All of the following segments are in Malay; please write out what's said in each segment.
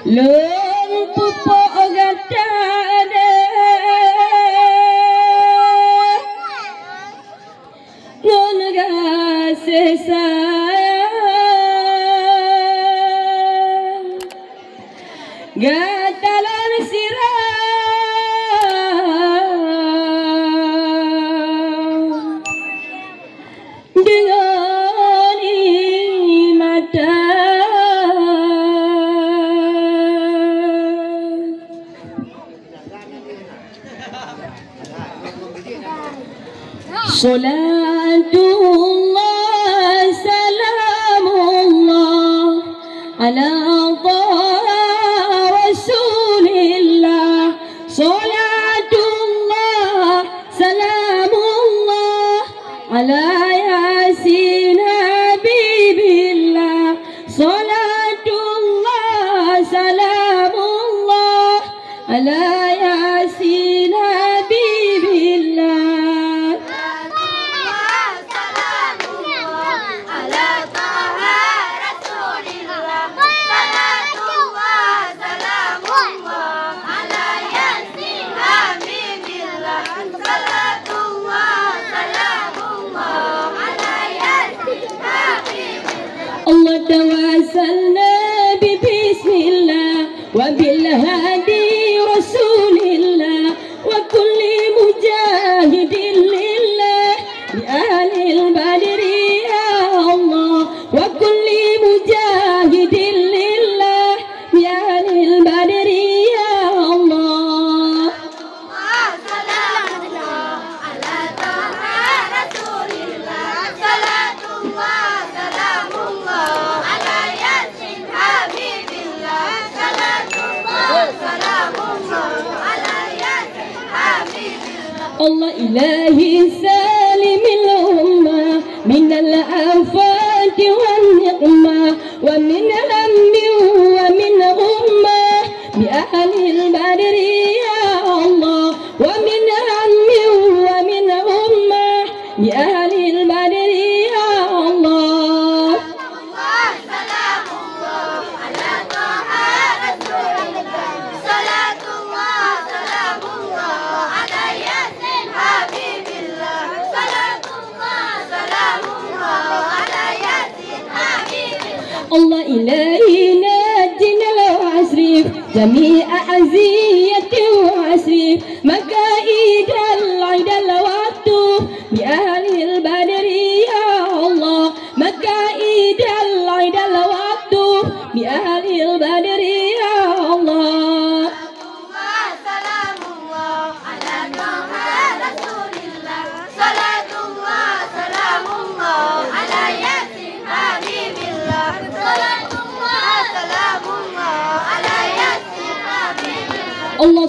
Lung pupuk gatane nun gasesa gatalan sirah dengan mata Salatullah salamullah ala Rasulillah. Salatullah salamullah ala Yasin Habibillah. Salatullah salamullah ala Yasin Habibillah. Allah tawassalna bismillah wa bil hadi rasulillah wa kulli mujahidin lillah bi ahlil badri ya Allah wa kulli mujahidin lillah bi ahlil badri ya Allah. Allah ilahi salimil ummah minal afati wan niqmah wa min al-amni wa min ummah bi ahlil badri ya Allah wa min al-amni wa min ummah bi ahlil badri ya Allah. Allah ilahi najina law asrif jami'a aziyati wa asrif makaid al-aid al-waqtu bi ahlil badri ya Allah makaid al-aid al-waqtu bi ahlil badri ya Allah. Allah salatullah salamullah ala taha rasulillah. Salatullah salamullah ala Yasin Habibillah. Salatullah salamullah ala Yasin Habibillah.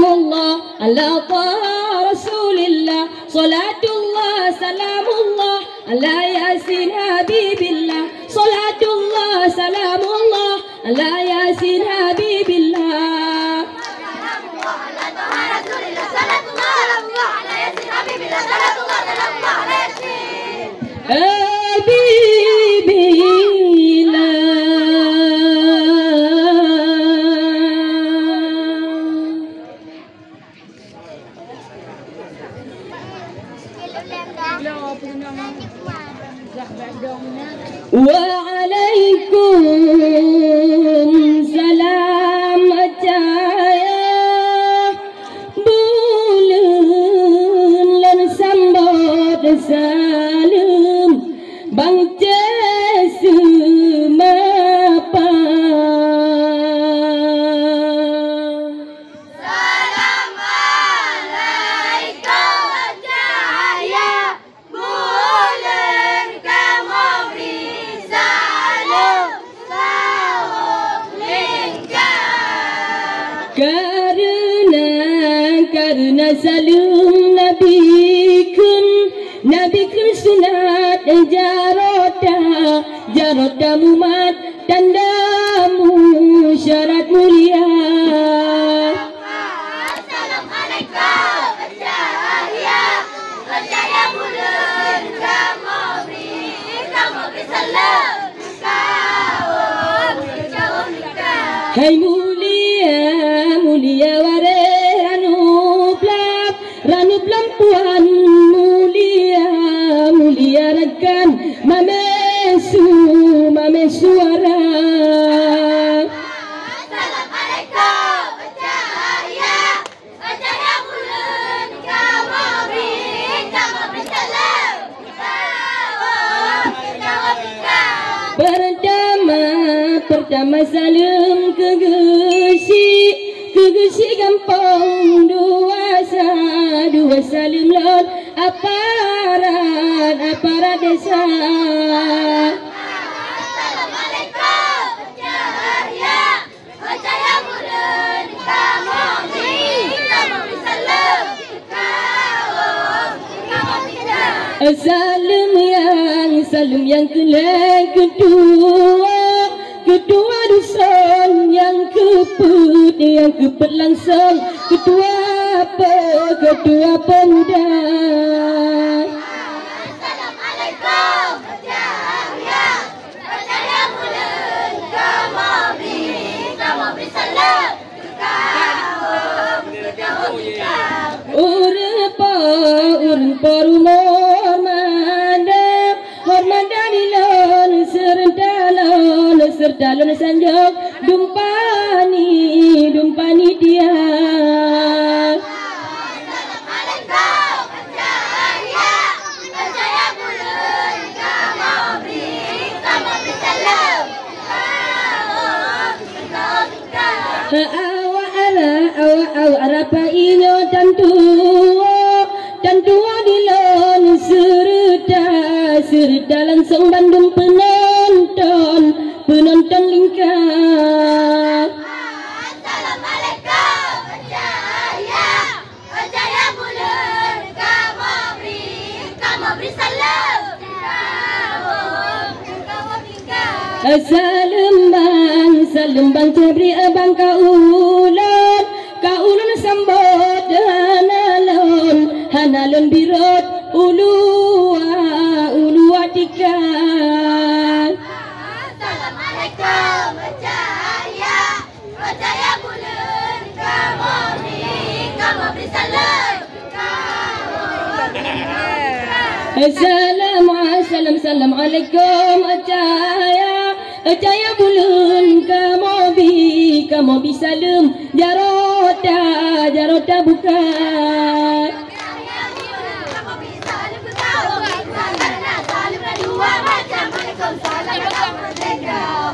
Salamullah ala taha rasulillah. Salatullah salamullah ala Yasin Habibillah. Salatullah salamullah ala Yasin Habibillah. Waalaikumsalam acaya bulan lan sambut salam bangsa semapa. Karena salam Nabi sunat jarota mumat tandamu syarat mulia. Assalamualaikum percaya bulan kamu beri salam kau Hai mulia, mulia ware ranu pelan mulia, mulia rakan mame suara. Assalamualaikum, bercahaya, bercahaya bulan, kamu beri salam, pertama salam ke Gesi gampang dua salam lor aparat desa. Assalamualaikum, bercahaya, bercahaya bulan, kamu beri salam, Salam yang kedua dusun yang keput langsung ketua pemuda. Assalamualaikum, bercahaya, bercahaya bulan, kamu beri salam, urun porumor madam hormadalilon sertalon sanjok dumpani dia. Assalamualaikum, bercahaya, bercahaya bulan, kamu beri salam, Awak arapa inyo tantua dilon serta langsung Bandung penonton lingkar. Assalamualaikum, bercahaya, bercahaya bulan, kamu beri salam, Salam bang cebri abang kaulon sambut hanalon birot ulu atikan. Assalamualaikum, bercahaya, bercahaya bulan, kamu beri salam, Assalamualaikum Acaya bulan kamu bi salam jarota bukan. kamu beri salam ke kau, karena salam dua macam, Waalaikumsalam, merdeka.